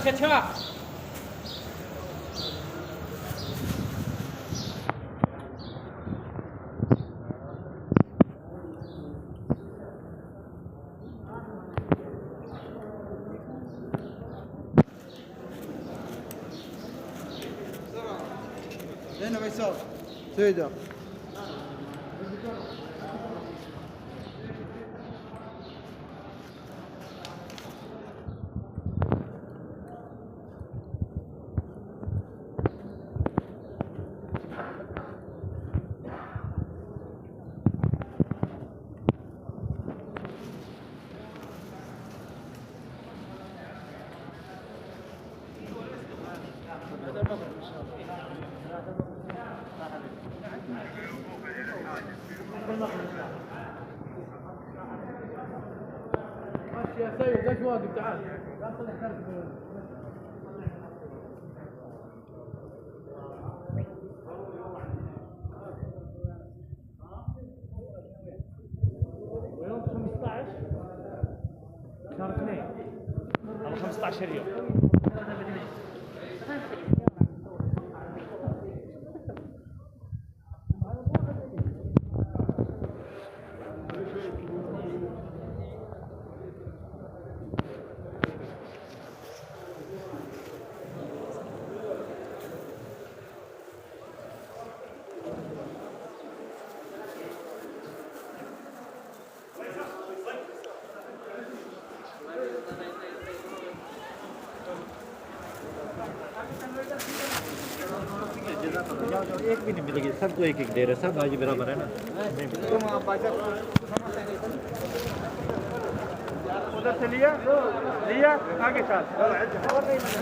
अच्छा هنا ميسار سيدة ماشي يا سيد ليش واقف تعال لا صلح خلف ويوم 15 شهر 2 او 15 يوم एक भी नहीं मिलेगी सबको एक एक दे रहे सब भाजी बराबर है ना उधर से लिया आगे चल